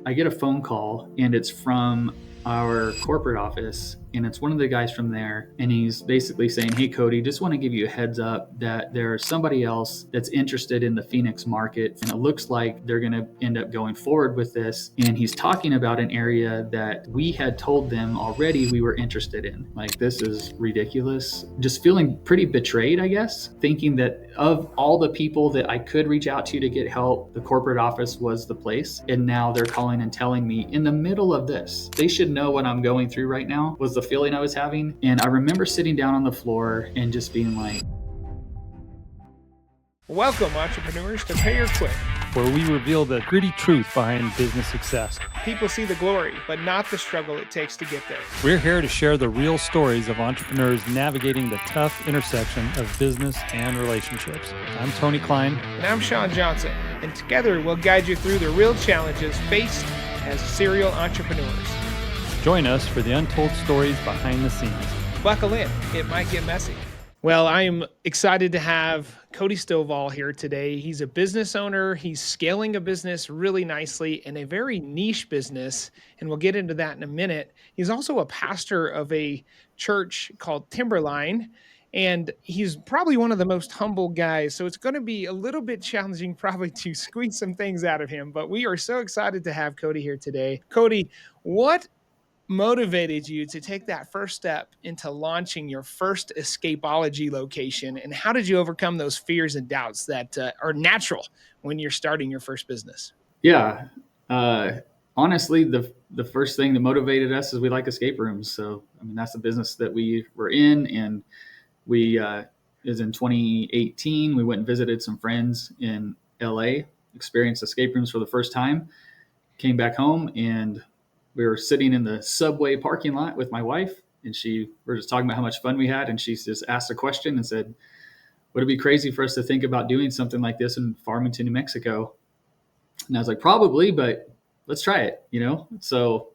I get a phone call and it's from our corporate office, and it's one of the guys from there, and he's basically saying, "Hey Cody, just want to give you a heads up that there's somebody else that's interested in the Phoenix market, and it looks like they're going to end up going forward with this." And he's talking about an area that we had told them already we were interested in. Like, this is ridiculous. Just feeling pretty betrayed, I guess, thinking that of all the people that I could reach out to get help, the corporate office was the place. And now they're calling and telling me in the middle of this. They should know what I'm going through right now, was the feeling I was having. And I remember sitting down on the floor and just being like, welcome, entrepreneurs, to Pay or Quit, where we reveal the gritty truth behind business success. People see the glory, but not the struggle it takes to get there. We're here to share the real stories of entrepreneurs navigating the tough intersection of business and relationships. I'm Tony Klein. And I'm Shawn Johnson. And together we'll guide you through the real challenges faced as serial entrepreneurs. Join us for the untold stories behind the scenes. Buckle in, it might get messy. Well, I am excited to have Cody Stovall here today. He's a business owner. He's scaling a business really nicely in a very niche business, and we'll get into that in a minute. He's also a pastor of a church called Timberline, and he's probably one of the most humble guys. So it's going to be a little bit challenging probably to squeeze some things out of him, but we are so excited to have Cody here today. Cody, what motivated you to take that first step into launching your first Escapology location? And how did you overcome those fears and doubts that are natural when you're starting your first business? Yeah. Honestly, the first thing that motivated us is we like escape rooms. So, I mean, that's the business that we were in. And we, is in 2018, we went and visited some friends in LA, experienced escape rooms for the first time, came back home, and we were sitting in the subway parking lot with my wife, and we were just talking about how much fun we had. And she just asked a question and said, "Would it be crazy for us to think about doing something like this in Farmington, New Mexico?" And I was like, "Probably, but let's try it, So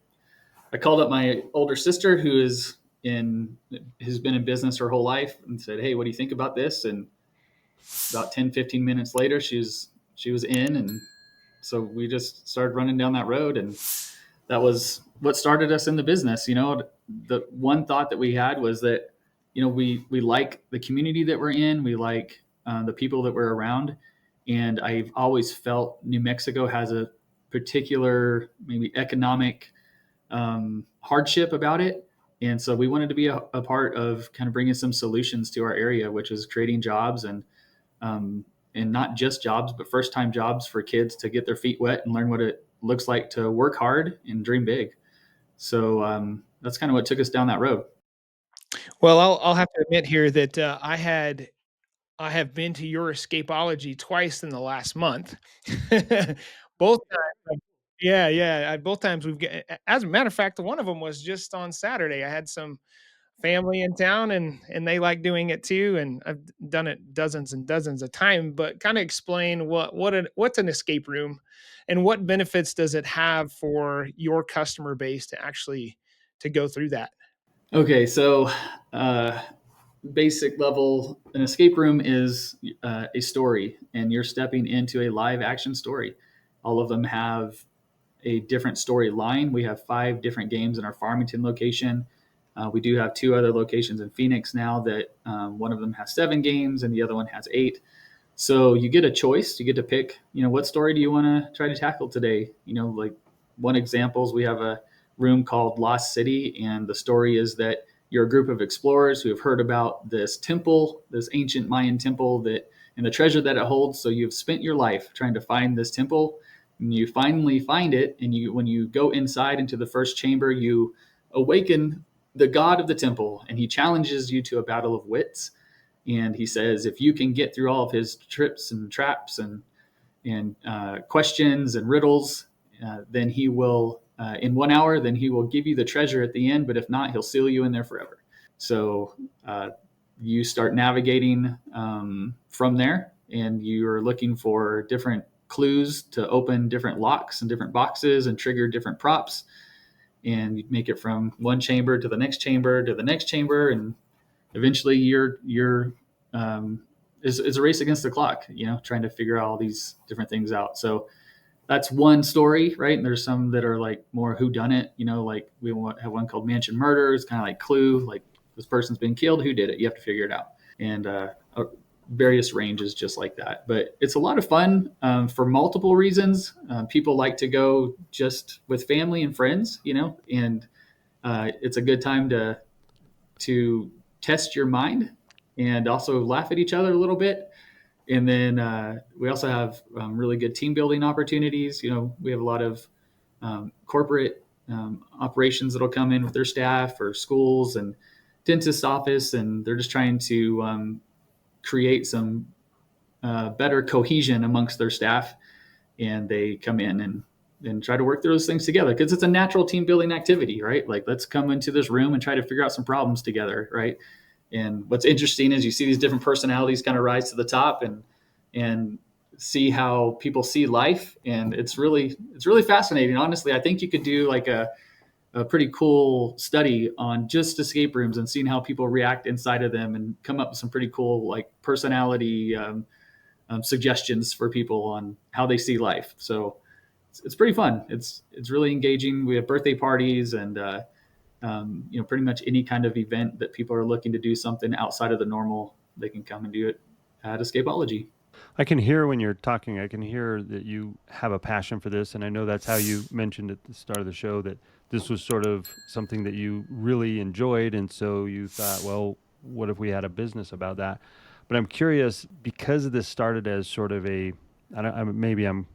I called up my older sister, who has been in business her whole life, and said, "Hey, what do you think about this?" And about 10, 15 minutes later, she was in. And so we just started running down that road, and that was what started us in the business. The one thought that we had was that, we like the community that we're in. We like the people that we're around. And I've always felt New Mexico has a particular, maybe economic hardship about it. And so we wanted to be a part of kind of bringing some solutions to our area, which is creating jobs and not just jobs, but first time jobs for kids to get their feet wet and learn what it looks like to work hard and dream big. So that's kind of what took us down that road. Well, I'll have to admit here that I have been to your Escapology twice in the last month. Both times. Yeah. Both times as a matter of fact, one of them was just on Saturday. I had some family in town, and they like doing it too. And I've done it dozens and dozens of times, but kind of explain what's an escape room and what benefits does it have for your customer base to go through that. Okay. So basic level, an escape room is a story, and you're stepping into a live action story. All of them have a different storyline. We have 5 different games in our Farmington location. We do have 2 other locations in Phoenix now that one of them has 7 games and the other one has 8. So you get a choice. You get to pick, what story do you want to try to tackle today? Like one example is we have a room called Lost City, and the story is that you're a group of explorers who have heard about this temple, this ancient Mayan temple, and the treasure that it holds. So you've spent your life trying to find this temple, and you finally find it. And when you go inside into the first chamber, you awaken the god of the temple, and he challenges you to a battle of wits. And he says, if you can get through all of his trips and traps and questions and riddles, then he will, in 1 hour, then he will give you the treasure at the end. But if not, he'll seal you in there forever. So you start navigating from there, and you're looking for different clues to open different locks and different boxes and trigger different props. And you make it from one chamber to the next chamber to the next chamber, and eventually it's a race against the clock, trying to figure all these different things out. So that's one story, right? And there's some that are like more whodunit, like we have one called Mansion Murder. It's kind of like Clue, like this person's been killed, who did it? You have to figure it out. And various ranges just like that. But it's a lot of fun for multiple reasons. People like to go just with family and friends, and it's a good time to test your mind and also laugh at each other a little bit. And then we also have really good team building opportunities. We have a lot of corporate operations that'll come in with their staff, or schools and dentist office, and they're just trying to create some better cohesion amongst their staff. And they come in and try to work through those things together, because it's a natural team building activity, right? Like, let's come into this room and try to figure out some problems together, right? And what's interesting is you see these different personalities kind of rise to the top and see how people see life. And it's really fascinating. Honestly, I think you could do like a pretty cool study on just escape rooms and seeing how people react inside of them, and come up with some pretty cool like personality suggestions for people on how they see life. So it's pretty fun. It's really engaging. We have birthday parties and pretty much any kind of event that people are looking to do something outside of the normal, they can come and do it at Escapology. I can hear when you're talking, I can hear that you have a passion for this. And I know that's how you mentioned at the start of the show that this was sort of something that you really enjoyed. And so you thought, well, what if we had a business about that? But I'm curious, because this started as sort of maybe I'm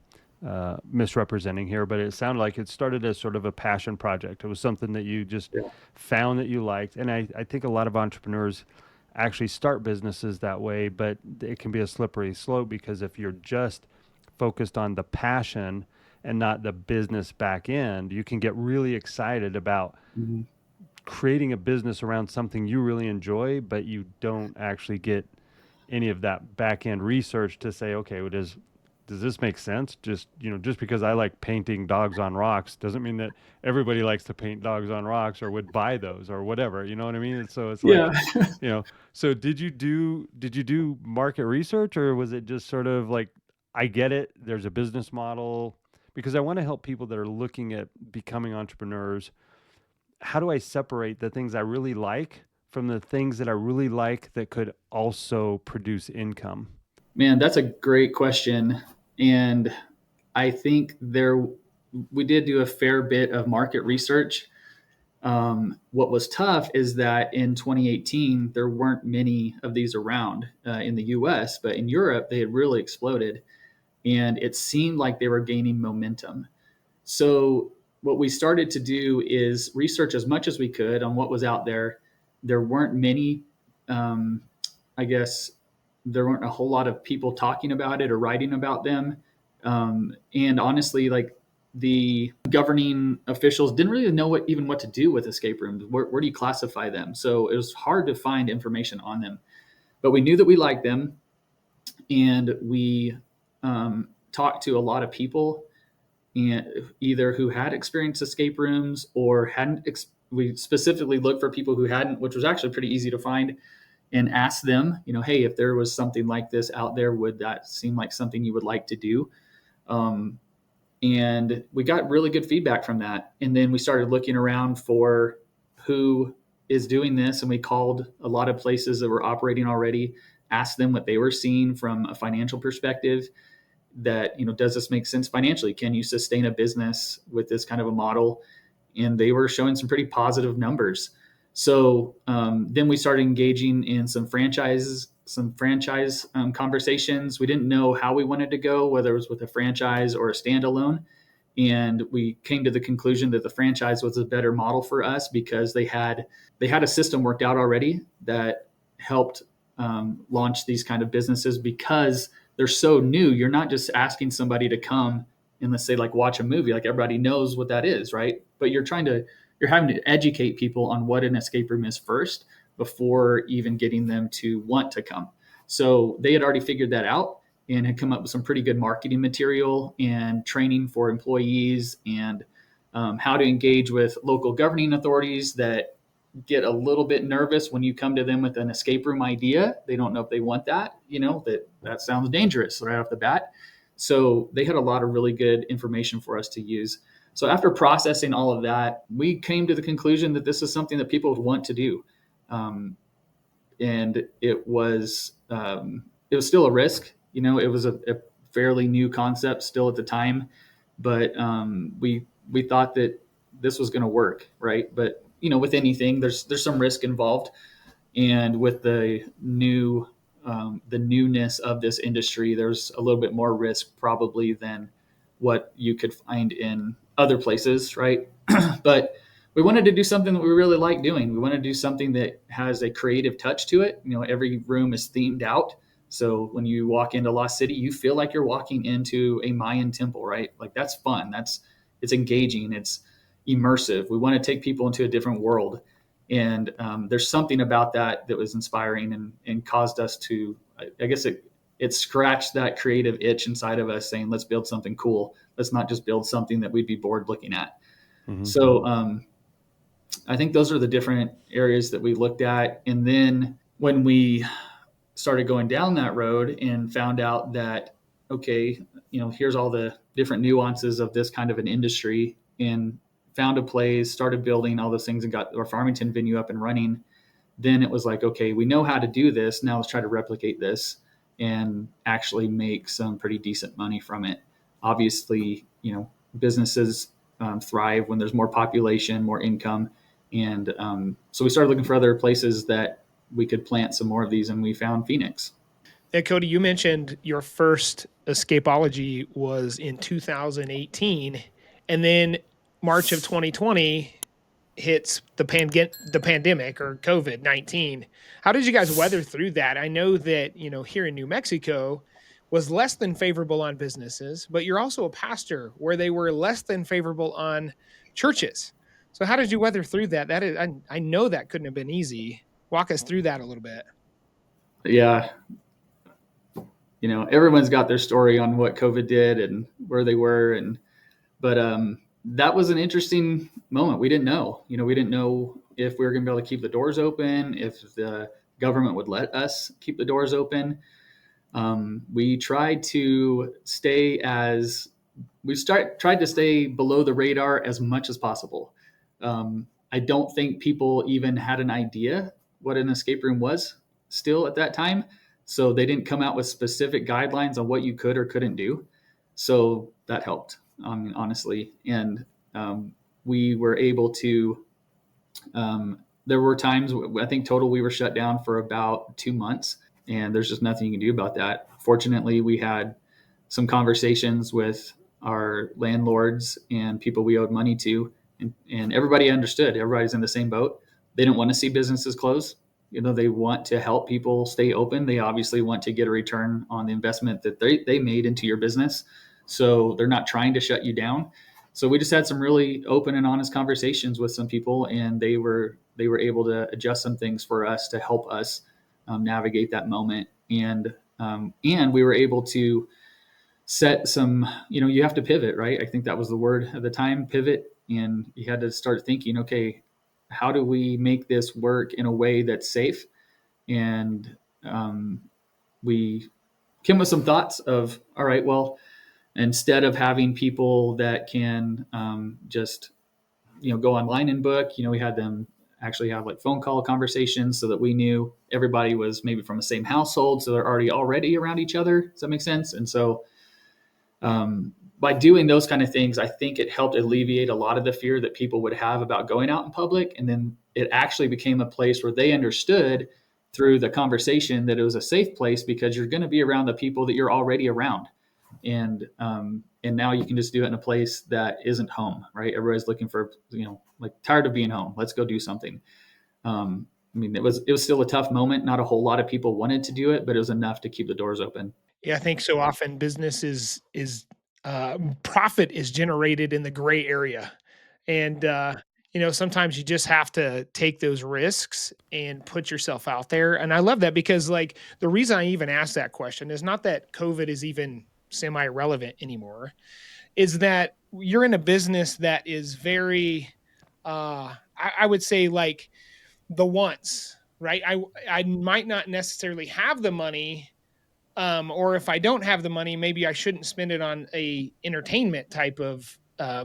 misrepresenting here, but it sounded like it started as sort of a passion project. It was something that you just found that you liked. And I think a lot of entrepreneurs actually start businesses that way, but it can be a slippery slope, because if you're just focused on the passion and not the business back end, you can get really excited about creating a business around something you really enjoy, but you don't actually get any of that back end research to say, okay, does this make sense? Just because I like painting dogs on rocks doesn't mean that everybody likes to paint dogs on rocks or would buy those or whatever. You know what I mean? And so it's like, so did you do market research, or was it just sort of like, I get it, there's a business model? Because I want to help people that are looking at becoming entrepreneurs. How do I separate the things I really like from the things that I really like that could also produce income? Man, that's a great question. And I think we did do a fair bit of market research. What was tough is that in 2018, there weren't many of these around in the US, but in Europe, they had really exploded. And it seemed like they were gaining momentum. So what we started to do is research as much as we could on what was out there. There weren't many, I guess, there weren't a whole lot of people talking about it or writing about them. And honestly, like, the governing officials didn't really know what to do with escape rooms. Where do you classify them? So it was hard to find information on them. But we knew that we liked them, and we talked to a lot of people, and either who had experienced escape rooms or hadn't. We specifically looked for people who hadn't, which was actually pretty easy to find, and ask them, hey, if there was something like this out there, would that seem like something you would like to do? And we got really good feedback from that. And then we started looking around for who is doing this. And we called a lot of places that were operating already, asked them what they were seeing from a financial perspective, that, does this make sense financially? Can you sustain a business with this kind of a model? And they were showing some pretty positive numbers. So then we started engaging in some franchise conversations. We didn't know how we wanted to go, whether it was with a franchise or a standalone. And we came to the conclusion that the franchise was a better model for us, because they had a system worked out already that helped launch these kind of businesses, because they're so new. You're not just asking somebody to come and, let's say, like, watch a movie. Like, everybody knows what that is, right? But you're having to educate people on what an escape room is first, before even getting them to want to come. So they had already figured that out and had come up with some pretty good marketing material and training for employees, and how to engage with local governing authorities that get a little bit nervous when you come to them with an escape room idea. They don't know if they want that, that sounds dangerous right off the bat. So they had a lot of really good information for us to use. So after processing all of that, we came to the conclusion that this is something that people would want to do. And it was still a risk. It was a fairly new concept still at the time, but we thought that this was going to work, right? But with anything, there's some risk involved, and with the newness of this industry, there's a little bit more risk probably than what you could find in other places, right? But we wanted to do something that we really like doing. We want to do something that has a creative touch to it. Every room is themed out. So when you walk into Lost City, you feel like you're walking into a Mayan temple, right? Like that's fun. It's engaging. It's immersive. We want to take people into a different world. And there's something about that was inspiring and caused us to, I guess it scratched that creative itch inside of us saying, let's build something cool. Let's not just build something that we'd be bored looking at. Mm-hmm. So I think those are the different areas that we looked at. And then when we started going down that road and found out that, okay, here's all the different nuances of this kind of an industry, and found a place, started building all those things and got our Farmington venue up and running, then it was like, okay, we know how to do this. Now let's try to replicate this and actually make some pretty decent money from it. Obviously, businesses thrive when there's more population, more income. And so we started looking for other places that we could plant some more of these, and we found Phoenix. Yeah, Cody, you mentioned your first Escapology was in 2018, and then March of 2020 hits the pandemic or COVID-19. How did you guys weather through that? I know that, here in New Mexico was less than favorable on businesses, but you're also a pastor where they were less than favorable on churches. So how did you weather through that? That is, I know that couldn't have been easy. Walk us through that a little bit. Yeah. Everyone's got their story on what COVID did and where they were. But that was an interesting moment. We didn't know, we didn't know if we were going to be able to keep the doors open, if the government would let us keep the doors open. We tried to tried to stay below the radar as much as possible. I don't think people even had an idea what an escape room was still at that time. So they didn't come out with specific guidelines on what you could or couldn't do. So that helped, honestly. And we were able to, there were times, I think total we were shut down for about 2 months, and there's just nothing you can do about that. Fortunately, we had some conversations with our landlords and people we owed money to, and everybody understood. Everybody's in the same boat. They didn't want to see businesses close. They want to help people stay open. They obviously want to get a return on the investment that they made into your business. So they're not trying to shut you down. So we just had some really open and honest conversations with some people, and they were able to adjust some things for us to help us navigate that moment. And we were able to set some, you have to pivot, right? I think that was the word at the time, pivot. And you had to start thinking, okay, how do we make this work in a way that's safe? And we came with some thoughts of, all right, well, instead of having people that can just, go online and book, we had them actually have like phone call conversations so that we knew everybody was maybe from the same household. So they're already around each other. Does that make sense? And so by doing those kind of things, I think it helped alleviate a lot of the fear that people would have about going out in public. And then it actually became a place where they understood through the conversation that it was a safe place because you're going to be around the people that you're already around. And now you can just do it in a place that isn't home, right? Everybody's looking for, like tired of being home. Let's go do something. It was still a tough moment. Not a whole lot of people wanted to do it, but it was enough to keep the doors open. Yeah, I think so often business is profit is generated in the gray area. And, sometimes you just have to take those risks and put yourself out there. And I love that because like the reason I even asked that question is not that COVID is even semi-relevant anymore, is that you're in a business that is very, I would say like the wants, right? I might not necessarily have the money, or if I don't have the money, maybe I shouldn't spend it on a entertainment type of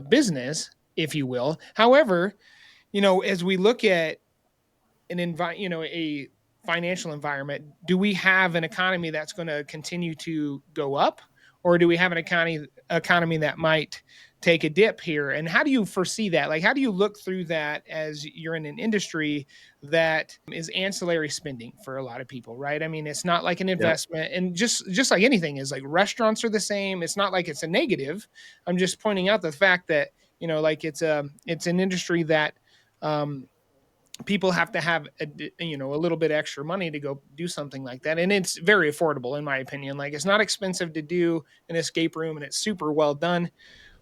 business, if you will. However, as we look at a financial environment, do we have an economy that's going to continue to go up, or do we have an economy that might take a dip here? And how do you foresee that? Like, how do you look through that as you're in an industry that is ancillary spending for a lot of people, right? I mean, it's not like an Yeah. investment, and just like anything is, like, restaurants are the same. It's not like it's a negative. I'm just pointing out the fact that, like, it's an industry that, people have to have a little bit extra money to go do something like that, and it's very affordable, in my opinion. Like, it's not expensive to do an escape room, and it's super well done.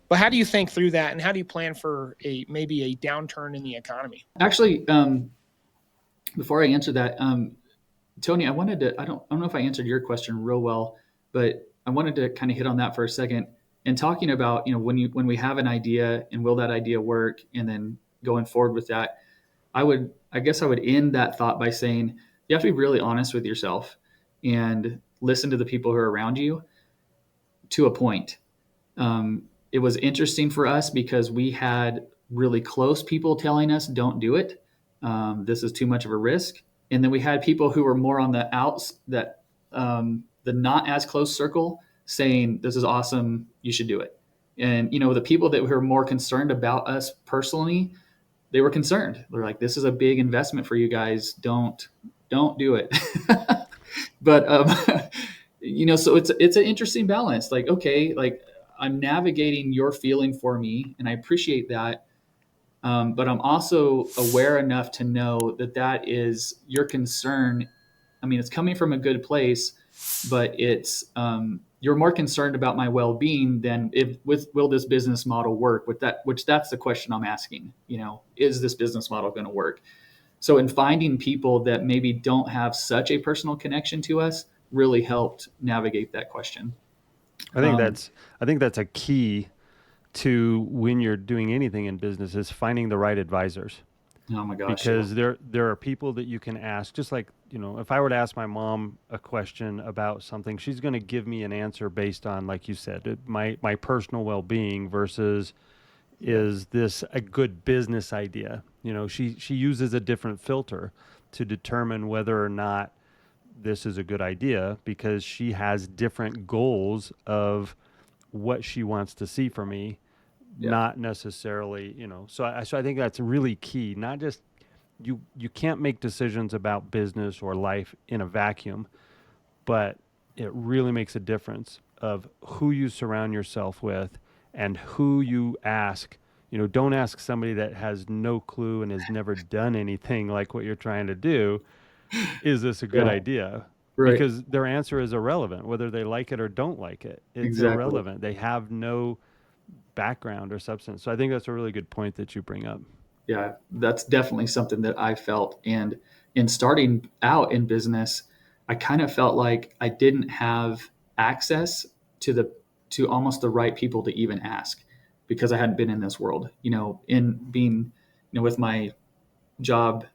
But how do you think through that, and how do you plan for maybe a downturn in the economy? Actually, before I answer that, Tony, I don't know if I answered your question real well, but I wanted to kind of hit on that for a second. And talking about, when we have an idea and will that idea work, and then going forward with that, I guess I would end that thought by saying you have to be really honest with yourself and listen to the people who are around you to a point. It was interesting for us because we had really close people telling us, don't do it. This is too much of a risk. And then we had people who were more on the outs, the not as close circle, saying, this is awesome, you should do it. And, the people that were more concerned about us personally, they were concerned. They're like, this is a big investment for you guys. Don't do it. But, so it's an interesting balance. Like, okay, like, I'm navigating your feeling for me, and I appreciate that. But I'm also aware enough to know that is your concern. I mean, it's coming from a good place, but it's you're more concerned about my well-being than will this business model work with that? Which that's the question I'm asking. Is this business model going to work? So in finding people that maybe don't have such a personal connection to us really helped navigate that question. I think that's a key to when you're doing anything in business is finding the right advisors. Oh my gosh. Because Yeah. there are people that you can ask, just like, if I were to ask my mom a question about something, she's going to give me an answer based on, like you said, my personal well-being versus is this a good business idea? She uses a different filter to determine whether or not this is a good idea because she has different goals of what she wants to see from me, Yeah. not necessarily, so I think that's really key. Not just you can't make decisions about business or life in a vacuum, but it really makes a difference of who you surround yourself with and who you ask. Don't ask somebody that has no clue and has never done anything like what you're trying to do. Is this a good Yeah. idea? Right. Because their answer is irrelevant, whether they like it or don't like it. It's Exactly. irrelevant. They have no background or substance. So I think that's a really good point that you bring up. Yeah, that's definitely something that I felt. And in starting out in business, I kind of felt like I didn't have access to almost the right people to even ask because I hadn't been in this world. In being, with my job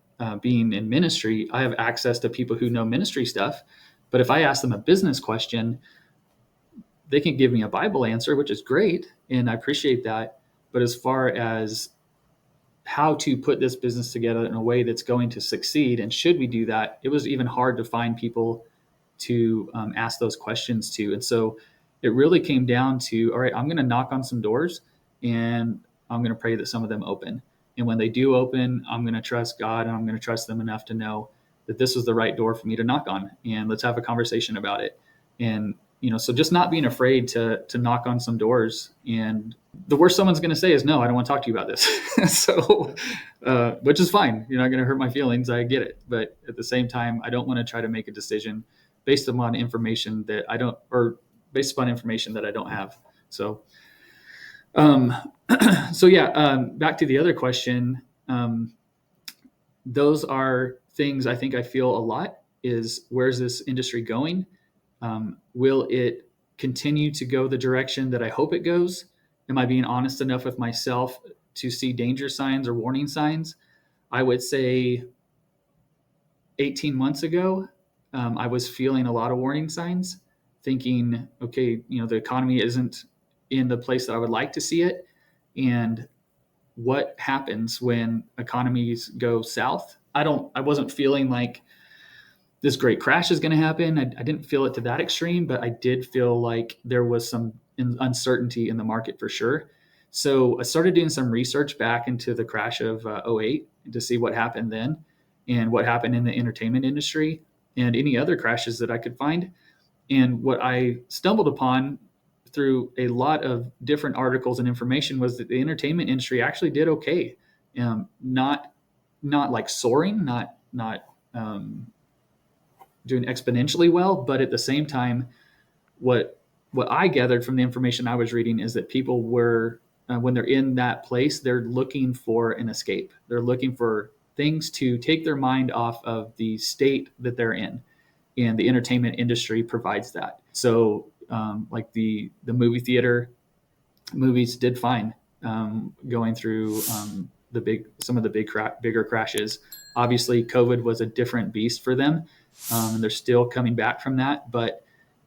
being in ministry, I have access to people who know ministry stuff. But if I ask them a business question, they can give me a Bible answer, which is great, and I appreciate that. But as far as how to put this business together in a way that's going to succeed, and should we do that, it was even hard to find people to ask those questions to. And so it really came down to, all right, I'm going to knock on some doors, and I'm going to pray that some of them open. And when they do open, I'm going to trust God, and I'm going to trust them enough to know that this is the right door for me to knock on, and let's have a conversation about it. And so just not being afraid to knock on some doors. And the worst someone's going to say is, no, I don't want to talk to you about this. So, which is fine. You're not going to hurt my feelings. I get it. But at the same time, I don't want to try to make a decision based upon information that I don't, or based upon information that I don't have. So, back to the other question. Those are things I think I feel a lot is, where's this industry going? Will it continue to go the direction that I hope it goes? Am I being honest enough with myself to see danger signs or warning signs? I would say 18 months ago, I was feeling a lot of warning signs. thinking, okay, the economy isn't in the place that I would like to see it. And what happens when economies go south? I wasn't feeling like this great crash is going to happen. I didn't feel it to that extreme, but I did feel like there was some uncertainty in the market for sure. So I started doing some research back into the crash of '08 to see what happened then and what happened in the entertainment industry and any other crashes that I could find. And what I stumbled upon through a lot of different articles and information was that the entertainment industry actually did okay. Not like soaring, not doing exponentially well, but at the same time, what I gathered from the information I was reading is that people were when they're in that place, they're looking for an escape. They're looking for things to take their mind off of the state that they're in, and the entertainment industry provides that. So, like the movie theater, movies did fine going through some of the bigger crashes. Obviously, COVID was a different beast for them, and they're still coming back from that. But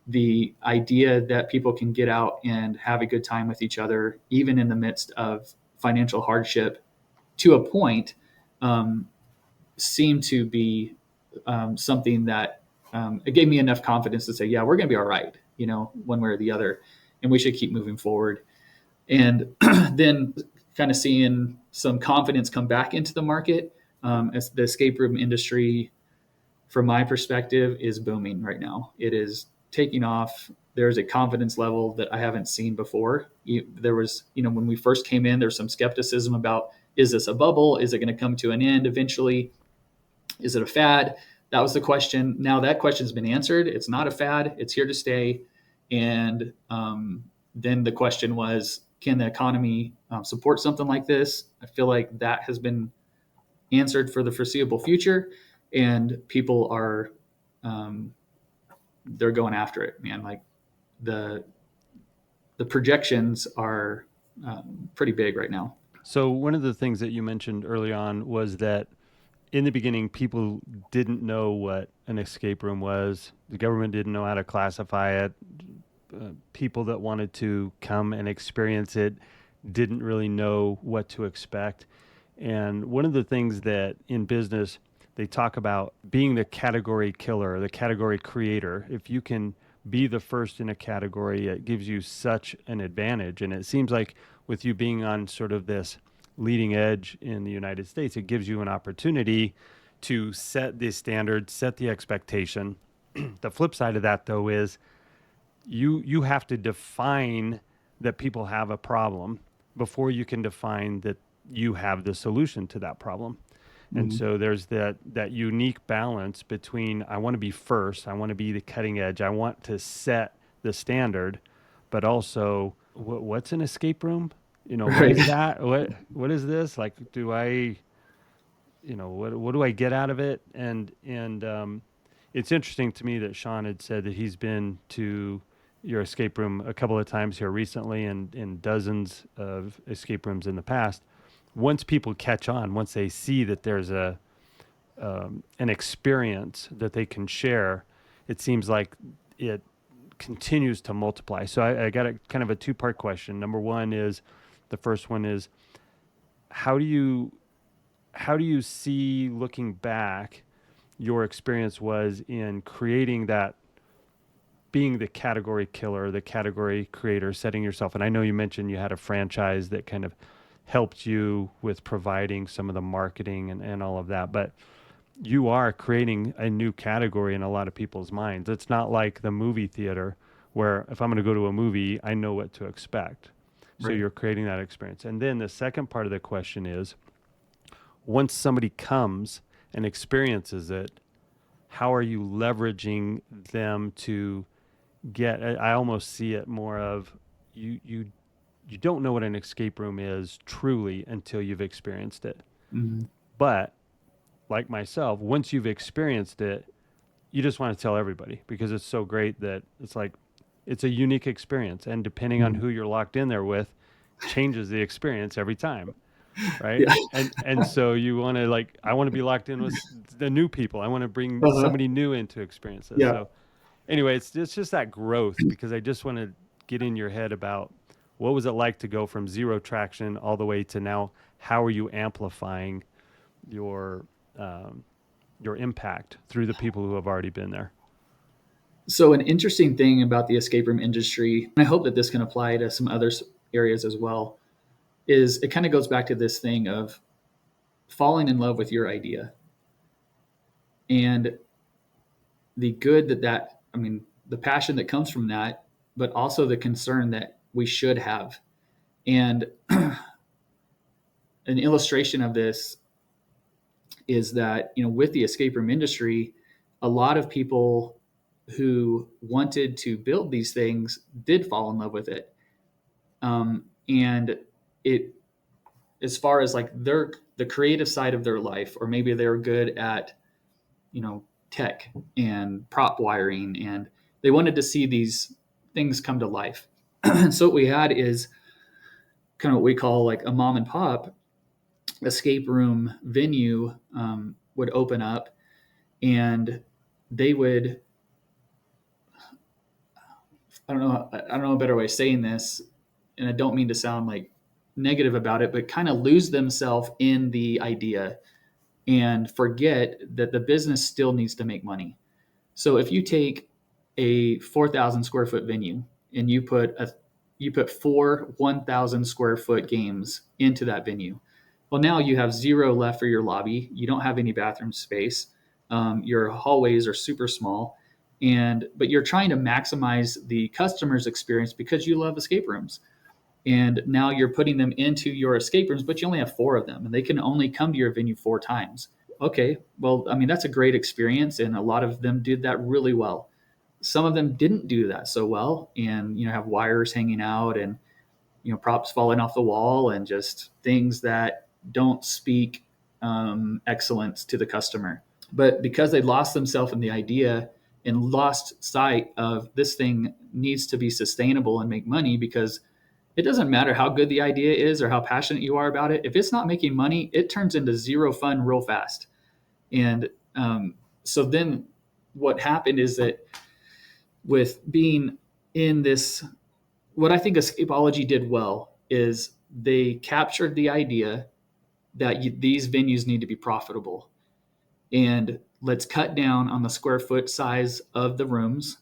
the idea that people can get out and have a good time with each other, even in the midst of financial hardship, to a point, seemed to be something that it gave me enough confidence to say, yeah, we're going to be all right, one way or the other, and we should keep moving forward. And then kind of seeing some confidence come back into the market as the escape room industry, from my perspective, is booming right now. It is taking off. There's a confidence level that I haven't seen before. There was, when we first came in, there's some skepticism about, is this a bubble? Is it going to come to an end eventually? Is it a fad? That was the question. Now that question's been answered. It's not a fad. It's here to stay. And then the question was, can the economy support something like this? I feel like that has been answered for the foreseeable future, and people are they're going after it, man. Like the projections are pretty big right now. So one of the things that you mentioned early on was that in the beginning, people didn't know what an escape room was. The government didn't know how to classify it. People that wanted to come and experience it didn't really know what to expect. And one of the things that in business, they talk about being the category killer, the category creator. If you can be the first in a category, it gives you such an advantage. And it seems like with you being on sort of this leading edge in the United States, it gives you an opportunity to set the standard, set the expectation. The flip side of that, though, is you have to define that people have a problem before you can define that you have the solution to that problem. Mm-hmm. And so there's that unique balance between, I want to be first, I want to be the cutting edge, I want to set the standard, but also what's an escape room? What is that? What is this? Like, do I, what do I get out of it? And it's interesting to me that Shawn had said that he's been to your escape room a couple of times here recently, and in dozens of escape rooms in the past. Once people catch on, once they see that there's an experience that they can share, it seems like it continues to multiply. So I got a kind of a two-part question. Number one is, the first one is, how do you see, looking back, your experience was in creating that, being the category killer, the category creator, setting yourself. And I know you mentioned you had a franchise that kind of helped you with providing some of the marketing and all of that, but you are creating a new category in a lot of people's minds. It's not like the movie theater where if I'm going to go to a movie, I know what to expect. So You're creating that experience. And then the second part of the question is, once somebody comes and experiences it, how are you leveraging them to get, I almost see it more of you don't know what an escape room is truly until you've experienced it. Mm-hmm. But like myself, once you've experienced it, you just want to tell everybody because it's so great that it's like, it's a unique experience. And depending on who you're locked in there with, changes the experience every time. Right. Yeah. And so you want to, like, I want to be locked in with the new people. I want to bring somebody new into experiences. Yeah. So Anyway, it's just that growth, because I just want to get in your head about what was it like to go from zero traction all the way to now. How are you amplifying your um, your impact through the people who have already been there? So an interesting thing about the escape room industry, and I hope that this can apply to some other areas as well, is it kind of goes back to this thing of falling in love with your idea and the good that I mean, the passion that comes from that, but also the concern that we should have. And an illustration of this is that, with the escape room industry, a lot of people who wanted to build these things did fall in love with it. And it, as far as like the creative side of their life, or maybe they're good at, tech and prop wiring, and they wanted to see these things come to life. So what we had is kind of what we call like a mom and pop escape room venue would open up, and they would, I don't know a better way of saying this, and I don't mean to sound like negative about it, but kind of lose themselves in the idea and forget that the business still needs to make money. So if you take a 4,000 square foot venue and you put four 1,000 square foot games into that venue, well, now you have zero left for your lobby. You don't have any bathroom space. Your hallways are super small, but you're trying to maximize the customer's experience because you love escape rooms. And now you're putting them into your escape rooms, but you only have four of them, and they can only come to your venue four times. Okay, well, I mean, that's a great experience, and a lot of them did that really well. Some of them didn't do that so well, and have wires hanging out, and props falling off the wall, and just things that don't speak excellence to the customer. But because they lost themselves in the idea and lost sight of this thing needs to be sustainable and make money, because it doesn't matter how good the idea is or how passionate you are about it. If it's not making money, it turns into zero fun real fast. And so then what happened is that with being in this, what I think Escapology did well is they captured the idea that these venues need to be profitable. And let's cut down on the square foot size of the rooms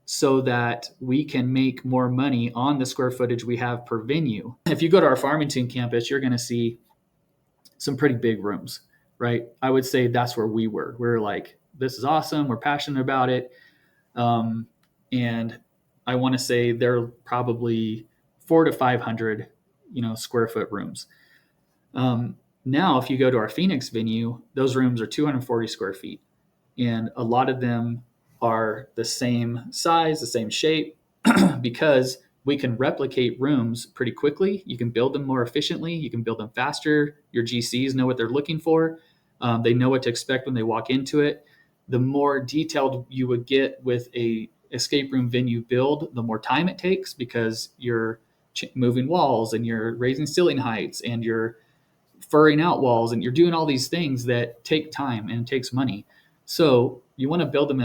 so that we can make more money on the square footage we have per venue. If you go to our Farmington campus, you're going to see some pretty big rooms, right? I would say that's where we were. We're like, this is awesome. We're passionate about it. And I want to say they're probably 400 to 500, square foot rooms. Now, if you go to our Phoenix venue, those rooms are 240 square feet. And a lot of them are the same size, the same shape, because we can replicate rooms pretty quickly. You can build them more efficiently. You can build them faster. Your GCs know what they're looking for. They know what to expect when they walk into it. The more detailed you would get with a escape room venue build, the more time it takes, because you're moving walls and you're raising ceiling heights and you're furring out walls and you're doing all these things that take time and takes money. So you want to build them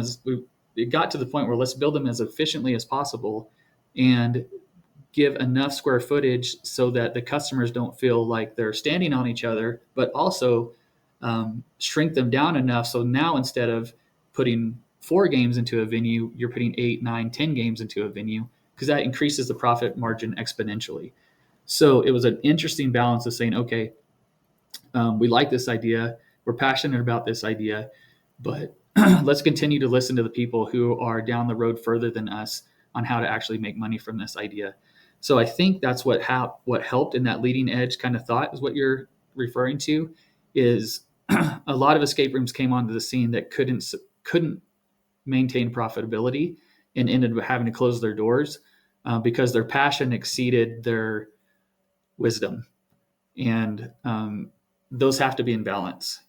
it got to the point where let's build them as efficiently as possible and give enough square footage so that the customers don't feel like they're standing on each other, but also shrink them down enough. So now instead of putting 4 games into a venue, you're putting 8, 9, 10 games into a venue, because that increases the profit margin exponentially. So it was an interesting balance of saying, okay, we like this idea. We're passionate about this idea, but let's continue to listen to the people who are down the road further than us on how to actually make money from this idea. So I think that's what helped in that leading edge kind of thought is what you're referring to, is a lot of escape rooms came onto the scene that couldn't maintain profitability and ended up having to close their doors because their passion exceeded their wisdom. And those have to be in balance,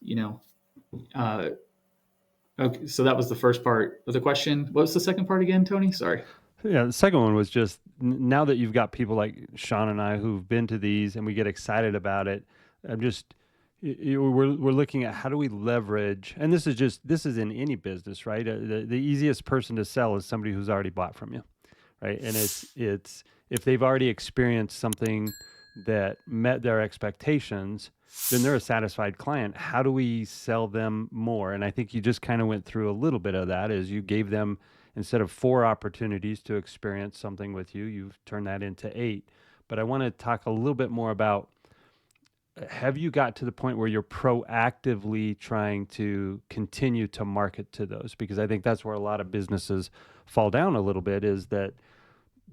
Okay, so that was the first part of the question. What was the second part again, Tony? Sorry. Yeah, the second one was just now that you've got people like Shawn and I who've been to these and we get excited about it, I'm just we're looking at how do we leverage, and this is in any business, right? The easiest person to sell is somebody who's already bought from you, right? And it's if they've already experienced something that met their expectations, then they're a satisfied client. How do we sell them more? And I think you just kind of went through a little bit of that as you gave them, instead of 4 opportunities to experience something with you, you've turned that into 8. But I want to talk a little bit more about, have you got to the point where you're proactively trying to continue to market to those? Because I think that's where a lot of businesses fall down a little bit, is that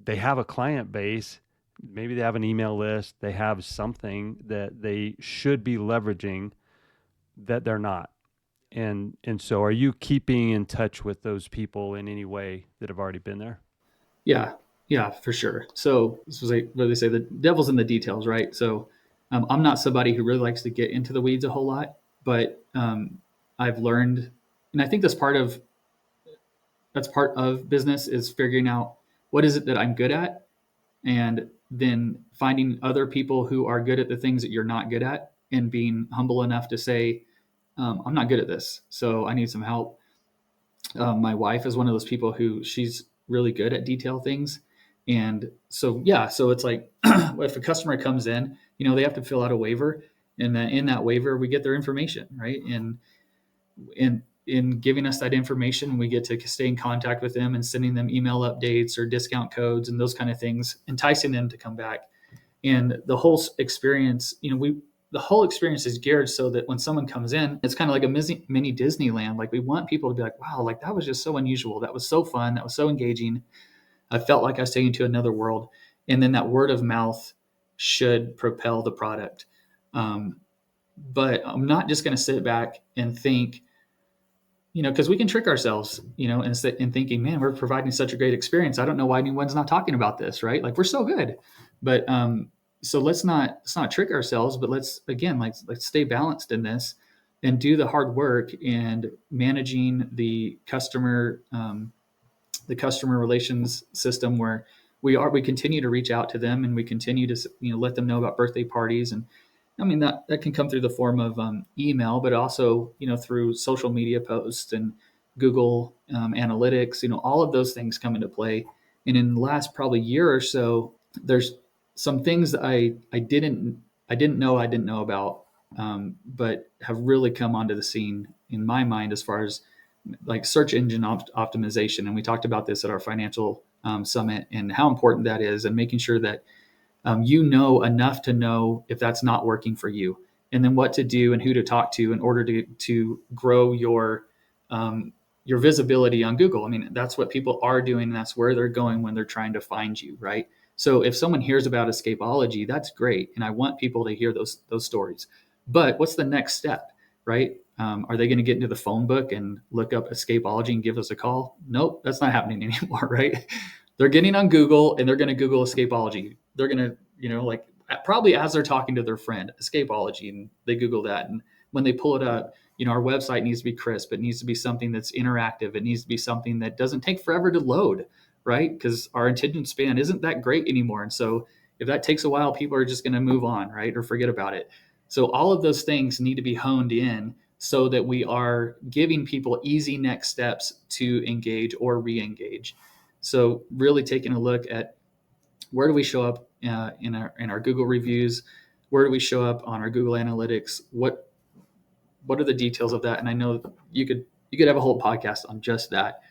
they have a client base, maybe they have an email list, they have something that they should be leveraging that they're not. And so are you keeping in touch with those people in any way that have already been there? Yeah, for sure. So this was like what they say, the devil's in the details, right? So I'm not somebody who really likes to get into the weeds a whole lot, but I've learned, and I think that's part of business, is figuring out what is it that I'm good at, and then finding other people who are good at the things that you're not good at, and being humble enough to say, I'm not good at this, so I need some help. My wife is one of those people who she's really good at detail things. And so, yeah, so it's like if a customer comes in, they have to fill out a waiver, and then in that waiver, we get their information, right? And in giving us that information, we get to stay in contact with them and sending them email updates or discount codes and those kind of things, enticing them to come back. And the whole experience, the whole experience is geared so that when someone comes in, it's kind of like a mini Disneyland. Like, we want people to be like, wow, like that was just so unusual. That was so fun. That was so engaging. I felt like I was taken to another world. And then that word of mouth should propel the product. But I'm not just going to sit back and think, because we can trick ourselves, in thinking, man, we're providing such a great experience. I don't know why anyone's not talking about this, right? Like, we're so good. But so let's not trick ourselves, but let's stay balanced in this and do the hard work and managing the customer relations system, where we continue to reach out to them, and we continue to let them know about birthday parties. And I mean, that can come through the form of email, but also through social media posts and Google analytics. All of those things come into play. And in the last probably year or so, there's some things that I didn't know about, but have really come onto the scene in my mind, as far as like search engine optimization. And we talked about this at our financial summit, and how important that is, and making sure that enough to know if that's not working for you, and then what to do and who to talk to in order to grow your visibility on Google. I mean, that's what people are doing, and that's where they're going when they're trying to find you, right? So if someone hears about Escapology, that's great, and I want people to hear those stories. But what's the next step, right? Are they going to get into the phone book and look up Escapology and give us a call? Nope, that's not happening anymore, right? They're getting on Google and they're going to Google Escapology. They're going to, probably as they're talking to their friend, Escapology, and they Google that. And when they pull it up, our website needs to be crisp. It needs to be something that's interactive. It needs to be something that doesn't take forever to load, right? Because our attention span isn't that great anymore. And so if that takes a while, people are just going to move on, right? Or forget about it. So all of those things need to be honed in so that we are giving people easy next steps to engage or re-engage. So really taking a look at, where do we show up in our Google reviews? Where do we show up on our Google Analytics? What are the details of that? And I know you could have a whole podcast on just that.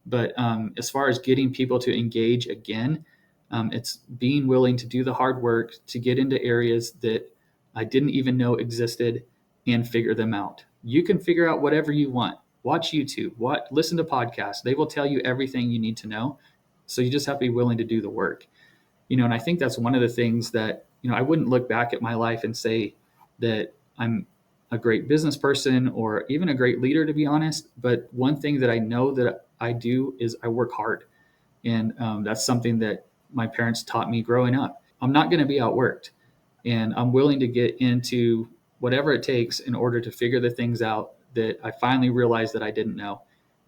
But as far as getting people to engage again, it's being willing to do the hard work to get into areas that I didn't even know existed and figure them out. You can figure out whatever you want. Watch YouTube, listen to podcasts. They will tell you everything you need to know. So you just have to be willing to do the work. And I think that's one of the things that, I wouldn't look back at my life and say that I'm a great business person or even a great leader, to be honest. But one thing that I know that I do is I work hard. And that's something that my parents taught me growing up. I'm not going to be outworked, and I'm willing to get into whatever it takes in order to figure the things out that I finally realized that I didn't know,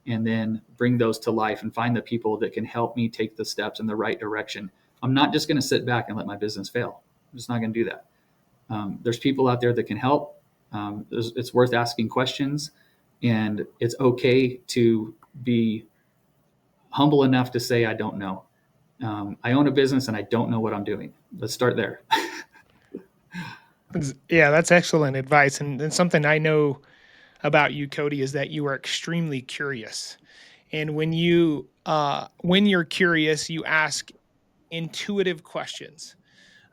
and then bring those to life and find the people that can help me take the steps in the right direction. I'm not just going to sit back and let my business fail. I'm just not going to do that. There's people out there that can help. It's worth asking questions, and it's okay to be humble enough to say, I don't know. I own a business and I don't know what I'm doing. Let's start there. Yeah, that's excellent advice. And something I know about you, Cody, is that you are extremely curious. And when you're curious, you ask intuitive questions.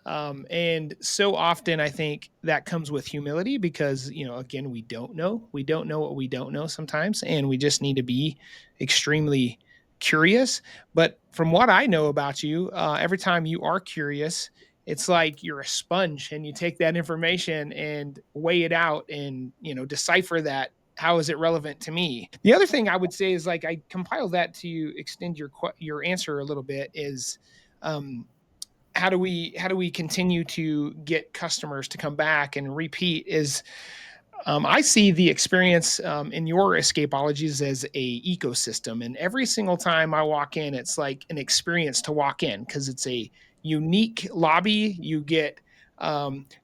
And so often I think that comes with humility because, again, we don't know what we don't know sometimes, and we just need to be extremely curious. But from what I know about you, every time you are curious, it's like you're a sponge and you take that information and weigh it out and, decipher that. How is it relevant to me? The other thing I would say is like I compile that to extend your answer a little bit is um, how do we continue to get customers to come back and repeat is I see the experience in your escapologies as a ecosystem, and every single time I walk in, it's like an experience to walk in because it's a unique lobby. You get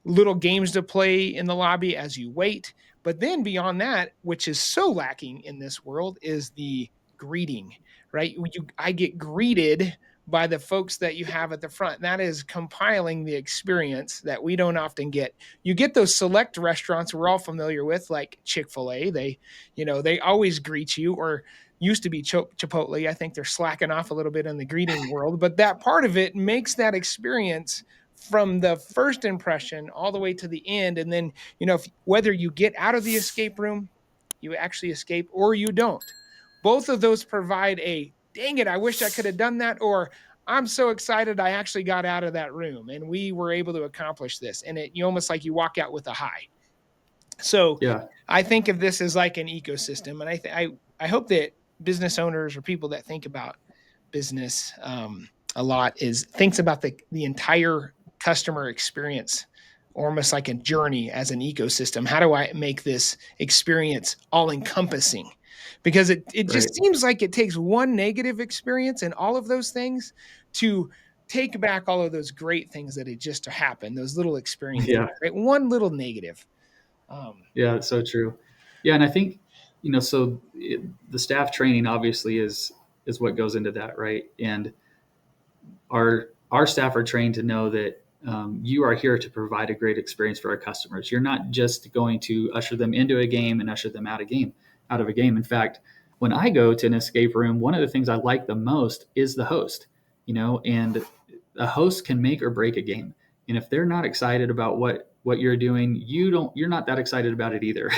little games to play in the lobby as you wait, but then beyond that, which is so lacking in this world, is the greeting. Right, I get greeted by the folks that you have at the front. That is compiling the experience that we don't often get. You get those select restaurants we're all familiar with, like Chick-fil-A. They always greet you, or used to be Chipotle. I think they're slacking off a little bit in the greeting world, but that part of it makes that experience from the first impression all the way to the end. And then, whether you get out of the escape room, you actually escape, or you don't. Both of those provide a dang it, I wish I could have done that, or I'm so excited I actually got out of that room and we were able to accomplish this. And you almost like you walk out with a high. So Yeah. I think of this as like an ecosystem. And I hope that business owners or people that think about business a lot thinks about the entire customer experience, almost like a journey as an ecosystem. How do I make this experience all encompassing? Because it Right. just seems like it takes one negative experience and all of those things to take back all of those great things that had just happened, those little experiences, Yeah. right? One little negative. Um, Yeah. That's so true. Yeah. And I think, the staff training obviously is what goes into that. Right. And our staff are trained to know that you are here to provide a great experience for our customers. You're not just going to usher them into a game and usher them out of a game. In fact, when I go to an escape room, one of the things I like the most is the host. And a host can make or break a game. And if they're not excited about what you're doing, you're not that excited about it either.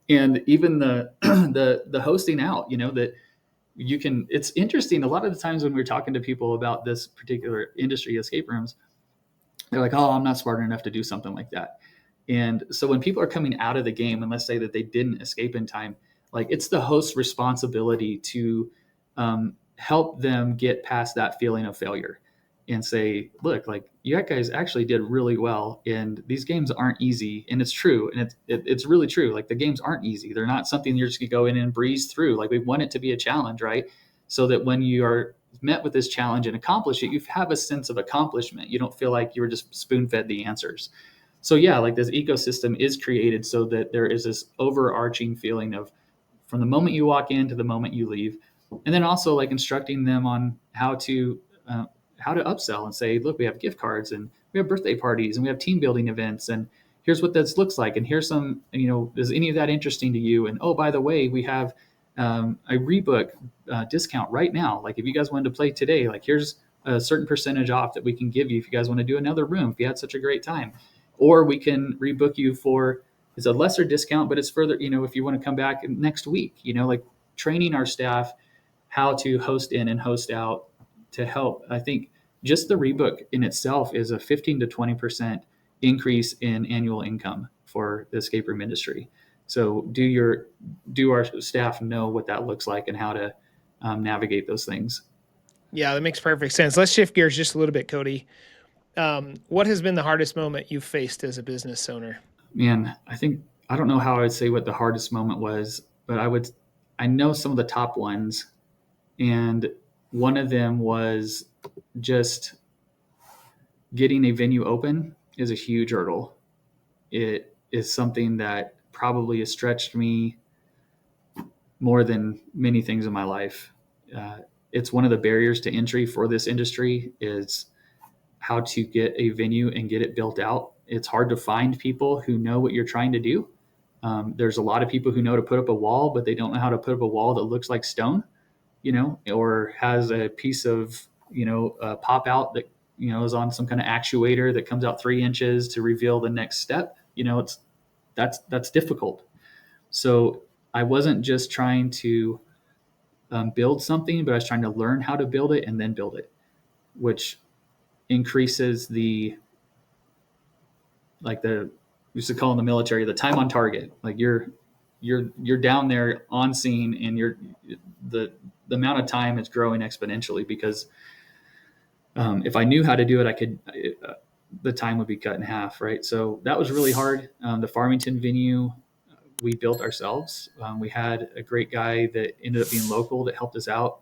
And even the the hosting out, that it's interesting. A lot of the times when we're talking to people about this particular industry, escape rooms, they're like, oh, I'm not smart enough to do something like that. And so when people are coming out of the game, and let's say that they didn't escape in time, like it's the host's responsibility to help them get past that feeling of failure and say, look, like you guys actually did really well, and these games aren't easy. And it's true. And it's really true. Like the games aren't easy. They're not something you're just gonna go in and breeze through. Like we want it to be a challenge, right? So that when you are met with this challenge and accomplish it, you have a sense of accomplishment. You don't feel like you were just spoon fed the answers. So yeah, like this ecosystem is created so that there is this overarching feeling of from the moment you walk in to the moment you leave, and then also like instructing them on how to upsell and say, look, we have gift cards and we have birthday parties and we have team building events, and here's what this looks like, and here's some, is any of that interesting to you? And oh, by the way, we have a rebook discount right now. Like if you guys wanted to play today, like here's a certain percentage off that we can give you if you guys want to do another room if you had such a great time, or we can rebook you for it's a lesser discount, but it's further, if you want to come back next week, like training our staff how to host in and host out to help. I think just the rebook in itself is a 15 to 20% increase in annual income for the escape room industry. So do our staff know what that looks like and how to navigate those things? yeah, that makes perfect sense. Let's shift gears just a little bit, Cody. What has been the hardest moment you've faced as a business owner? Man, I don't know how I would say what the hardest moment was, but I know some of the top ones. And one of them was just getting a venue open is a huge hurdle. is something that probably has stretched me more than many things in my life. It's one of the barriers to entry for this industry is how to get a venue and get it built out. It's hard to find people who know what you're trying to do. There's a lot of people who know to put up a wall, but they don't know how to put up a wall that looks like stone, or has a piece of, pop out that, is on some kind of actuator that comes out 3 inches to reveal the next step. That's difficult. So I wasn't just trying to build something, but I was trying to learn how to build it and then build it, which increases we used to call in the military, the time on target. Like you're down there on scene, and the amount of time is growing exponentially because if I knew how to do it, the time would be cut in half, right? So that was really hard. The Farmington venue, we built ourselves. We had a great guy that ended up being local that helped us out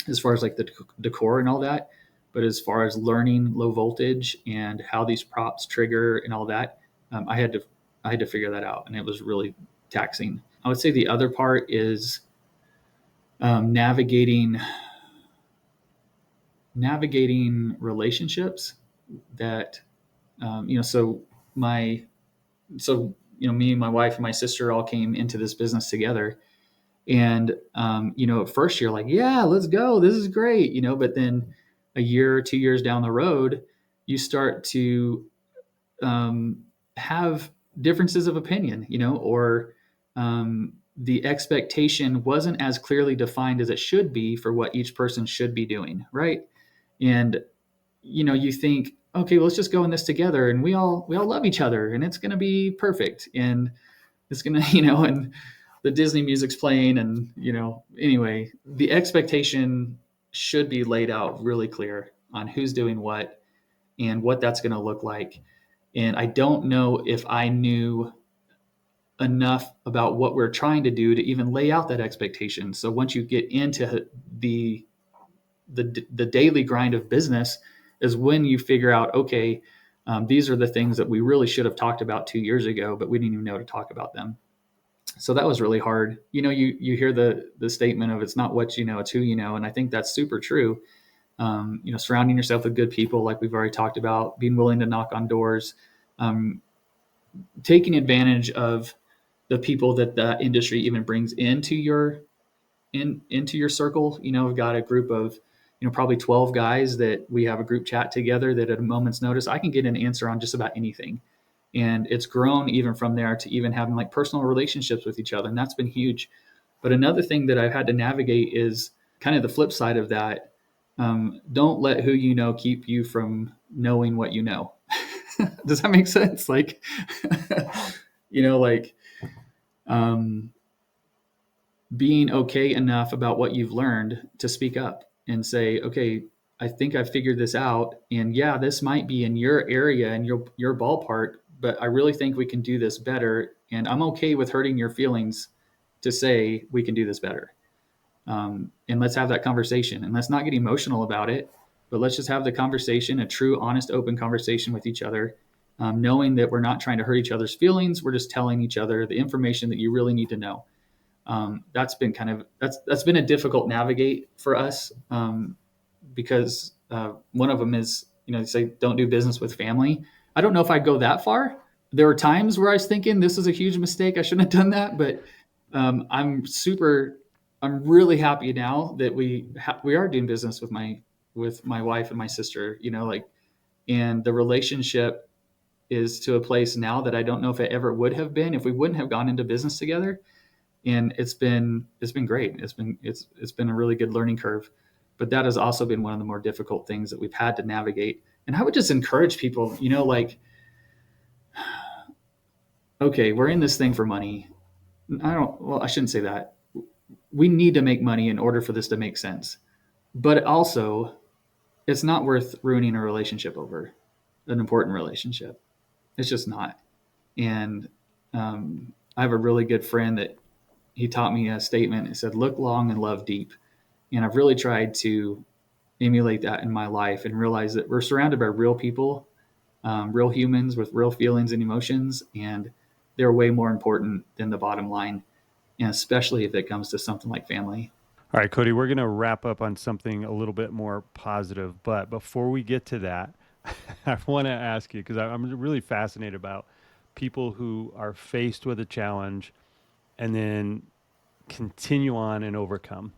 as far as like the decor and all that. But as far as learning low voltage and how these props trigger and all that, I had to figure that out, and it was really taxing. I would say the other part is navigating relationships that me and my wife and my sister all came into this business together. And, at first you're like, yeah, let's go. This is great. But then a year or 2 years down the road, you start to have differences of opinion, or the expectation wasn't as clearly defined as it should be for what each person should be doing. Right. And, you think, okay, well, let's just go in this together, and we all love each other, and it's going to be perfect. And it's going to, and the Disney music's playing, and, anyway, the expectation should be laid out really clear on who's doing what and what that's going to look like. And I don't know if I knew enough about what we're trying to do to even lay out that expectation. So once you get into the daily grind of business is when you figure out, okay, these are the things that we really should have talked about 2 years ago, but we didn't even know to talk about them. So that was really hard. You hear the statement of it's not what you know, it's who you know. And I think that's super true. Surrounding yourself with good people, like we've already talked about, being willing to knock on doors, taking advantage of the people that the industry even brings into your circle. We've got a group of, probably 12 guys that we have a group chat together that at a moment's notice, I can get an answer on just about anything. And it's grown even from there to even having like personal relationships with each other. And that's been huge. But another thing that I've had to navigate is kind of the flip side of that. Don't let who you know keep you from knowing what you know. Does that make sense? Like, being okay enough about what you've learned to speak up and say, okay, I think I've figured this out. And yeah, this might be in your area and your ballpark, but I really think we can do this better. And I'm okay with hurting your feelings to say we can do this better. And let's have that conversation, and let's not get emotional about it, but let's just have the conversation, a true, honest, open conversation with each other, knowing that we're not trying to hurt each other's feelings. We're just telling each other the information that you really need to know. That's been that's been a difficult navigate for us, because one of them is, they say don't do business with family. I don't know if I'd go that far. There were times where I was thinking this is a huge mistake, I shouldn't have done that, but I'm really happy now that we are doing business with my wife and my sister, and the relationship is to a place now that I don't know if it ever would have been if we wouldn't have gone into business together. And it's been great. It's been a really good learning curve, but that has also been one of the more difficult things that we've had to navigate. And I would just encourage people, okay, we're in this thing for money. I shouldn't say that. We need to make money in order for this to make sense, but also it's not worth ruining a relationship over an important relationship. It's just not. And I have a really good friend that he taught me a statement. It said, look long and love deep. And I've really tried to emulate that in my life and realize that we're surrounded by real people, real humans with real feelings and emotions. And they're way more important than the bottom line, and especially if it comes to something like family. All right, Cody, we're going to wrap up on something a little bit more positive. But before we get to that, I want to ask you, because I'm really fascinated about people who are faced with a challenge and then continue on and overcome.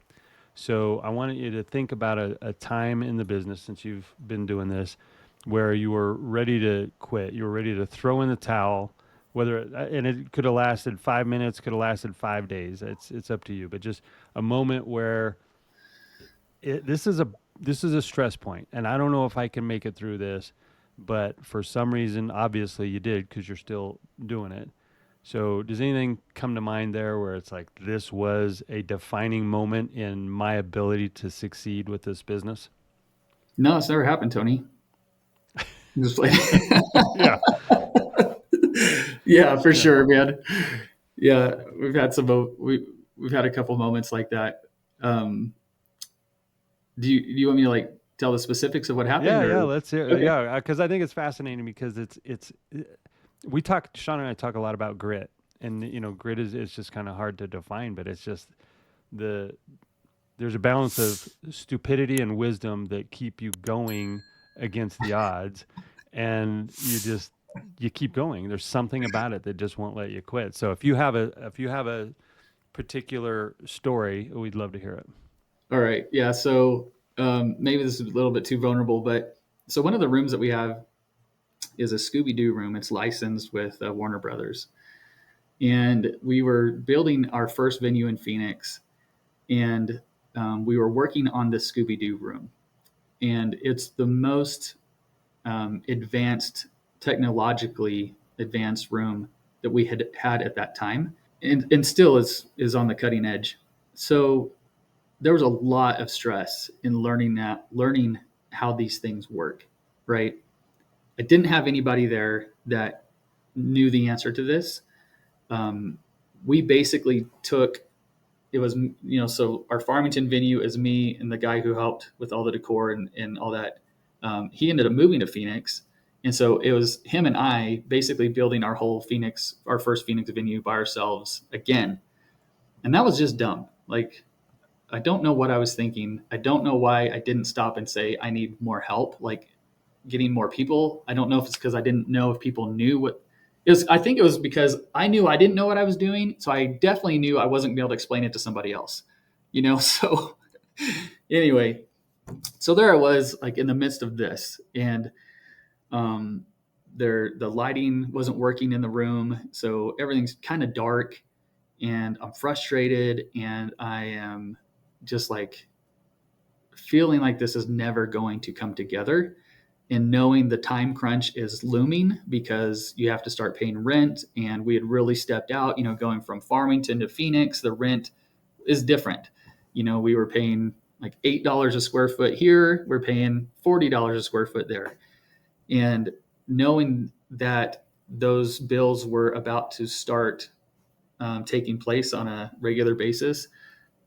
So I wanted you to think about a time in the business, since you've been doing this, where you were ready to quit. You were ready to throw in the towel, and it could have lasted 5 minutes, could have lasted 5 days. It's up to you. But just a moment where this is a stress point, and I don't know if I can make it through this, but for some reason, obviously you did, because you're still doing it. So does anything come to mind there where it's like, this was a defining moment in my ability to succeed with this business? No, it's never happened, Tony. Just like, Yeah. yeah, for sure, man. Yeah, we've had we've had a couple moments like that. Do you want me to like tell the specifics of what happened? Yeah, Or let's hear. okay. Yeah, because I think it's fascinating, because Shawn and I talk a lot about grit, and grit is just kind of hard to define, but it's just there's a balance of stupidity and wisdom that keep you going against the odds, and you keep going. There's something about it that just won't let you quit. So if you have a particular story, we'd love to hear it. All right. Yeah. So maybe this is a little bit too vulnerable, but so one of the rooms that we have is a Scooby-Doo room. It's licensed with Warner Brothers. And we were building our first venue in Phoenix, and we were working on this Scooby-Doo room. And it's the most advanced, technologically advanced room that we had at that time, and still is on the cutting edge. So there was a lot of stress in learning how these things work, right? I didn't have anybody there that knew the answer to this. We basically so our Farmington venue is me and the guy who helped with all the decor and all that. He ended up moving to Phoenix. And so it was him and I basically building our first Phoenix venue by ourselves again. And that was just dumb. Like, I don't know what I was thinking. I don't know why I didn't stop and say, I need more help, like getting more people. I don't know if it's because I didn't know if people knew what it was. I think it was because I knew I didn't know what I was doing. So I definitely knew I wasn't going to be able to explain it to somebody else, So anyway, so there I was, like in the midst of this, and the lighting wasn't working in the room. So everything's kind of dark, and I'm frustrated, and I am just like feeling like this is never going to come together, and knowing the time crunch is looming because you have to start paying rent. And we had really stepped out, going from Farmington to Phoenix, the rent is different. We were paying like $8 a square foot here. We're paying $40 a square foot there. And knowing that those bills were about to start taking place on a regular basis,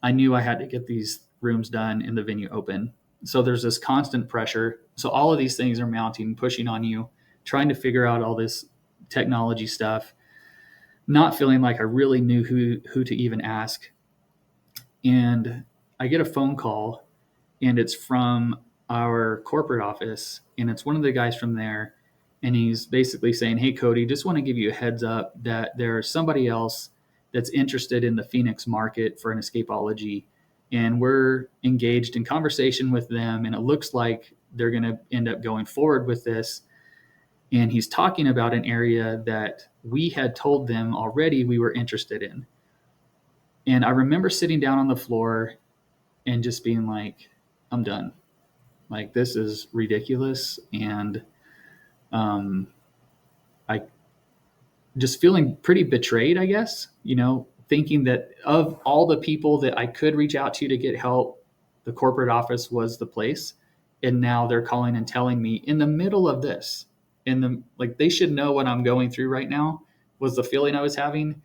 I knew I had to get these rooms done and the venue open. So there's this constant pressure. So all of these things are mounting, pushing on you, trying to figure out all this technology stuff, not feeling like I really knew who to even ask. And I get a phone call, and it's from our corporate office, and it's one of the guys from there. And he's basically saying, hey, Cody, just want to give you a heads up that there's somebody else that's interested in the Phoenix market for an escapology. And we're engaged in conversation with them, and it looks like they're going to end up going forward with this. And he's talking about an area that we had told them already we were interested in. And I remember sitting down on the floor and just being like, I'm done. Like, this is ridiculous. And I just feeling pretty betrayed, I guess, thinking that of all the people that I could reach out to get help, the corporate office was the place. And now they're calling and telling me in the middle of this, they should know what I'm going through right now, was the feeling I was having.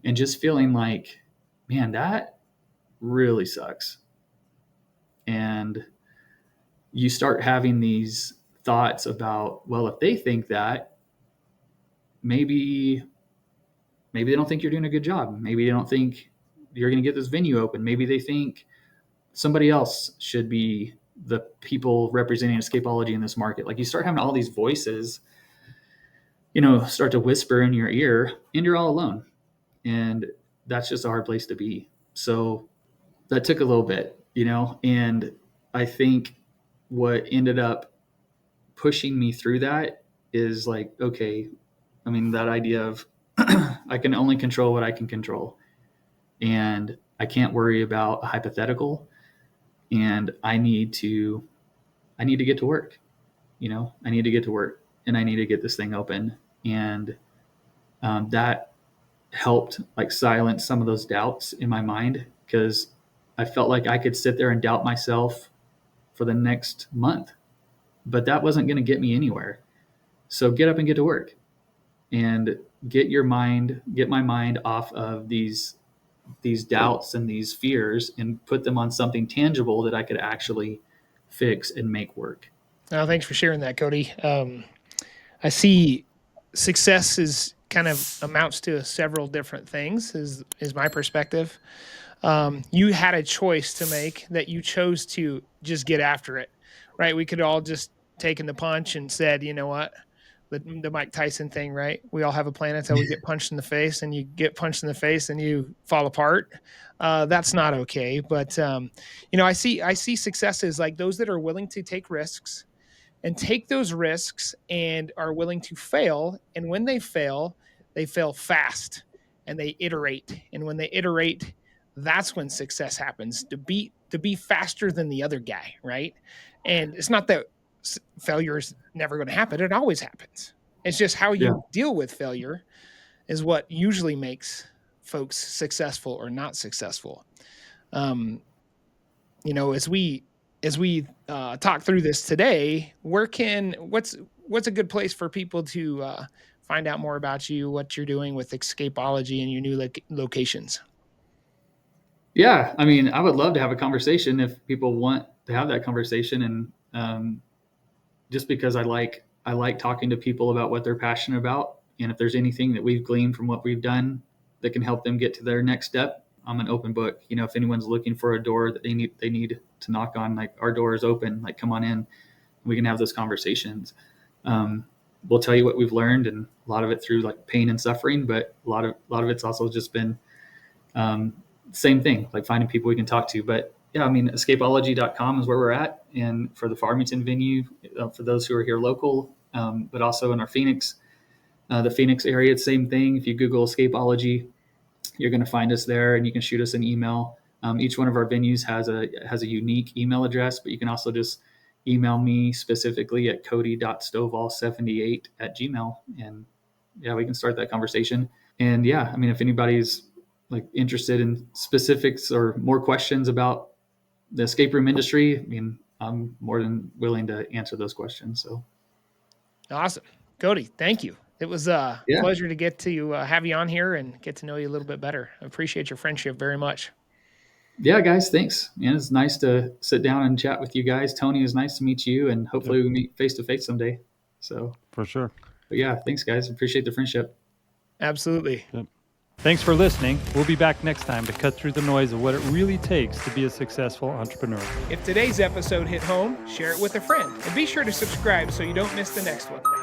And just feeling like, man, that really sucks. And you start having these thoughts about, well, if they think that, maybe maybe they don't think you're doing a good job. Maybe they don't think you're going to get this venue open. Maybe they think somebody else should be the people representing escapology in this market. Like, you start having all these voices, start to whisper in your ear, and you're all alone. And that's just a hard place to be. So that took a little bit, and I think what ended up pushing me through that is like, okay, I mean, that idea of I can only control what I can control, and I can't worry about a hypothetical, and I need to get to work. I need to get to work, and I need to get this thing open. And that helped like silence some of those doubts in my mind, because I felt like I could sit there and doubt myself for the next month, but that wasn't going to get me anywhere. So get up and get to work, and get my mind off of these doubts and these fears, and put them on something tangible that I could actually fix and make work. Oh, thanks for sharing that, Cody. I see success is kind of amounts to several different things is my perspective. You had a choice to make, that you chose to just get after it, right? We could all just taken the punch and said, you know what, the Mike Tyson thing, right? We all have a plan until we get punched in the face, and you get punched in the face and you fall apart. That's not okay. But, I see successes like those that are willing to take risks and take those risks and are willing to fail. And when they fail fast, and they iterate. And when they iterate, that's when success happens, to be faster than the other guy, right? And it's not that failure is never going to happen. It always happens. It's just how you deal with failure is what usually makes folks successful or not successful. As we talk through this today, what's a good place for people to find out more about you, what you're doing with Escapology and your new locations? Yeah, I mean, I would love to have a conversation if people want to have that conversation, and just because I like talking to people about what they're passionate about, and if there's anything that we've gleaned from what we've done that can help them get to their next step, I'm an open book. If anyone's looking for a door that they need to knock on, like, our door is open, like, come on in, we can have those conversations. We'll tell you what we've learned, and a lot of it through like pain and suffering, but a lot of it's also just been same thing, like finding people we can talk to. But yeah, I mean, escapology.com is where we're at. And for the Farmington venue, for those who are here local, but also in our the Phoenix area, it's the same thing. If you Google Escapology, you're going to find us there, and you can shoot us an email. Each one of our venues has a unique email address, but you can also just email me specifically at cody.stovall78@gmail. And yeah, we can start that conversation. And yeah, I mean, if anybody's like interested in specifics or more questions about the escape room industry, I mean, I'm more than willing to answer those questions. So awesome. Cody, thank you. It was a pleasure to get to have you on here and get to know you a little bit better. I appreciate your friendship very much. Yeah, guys, thanks. Man, it's nice to sit down and chat with you guys. Tony, it's nice to meet you, and hopefully we meet face to face someday. So for sure. But yeah, thanks, guys. Appreciate the friendship. Absolutely. Yep. Thanks for listening. We'll be back next time to cut through the noise of what it really takes to be a successful entrepreneur. If today's episode hit home, share it with a friend, and be sure to subscribe so you don't miss the next one.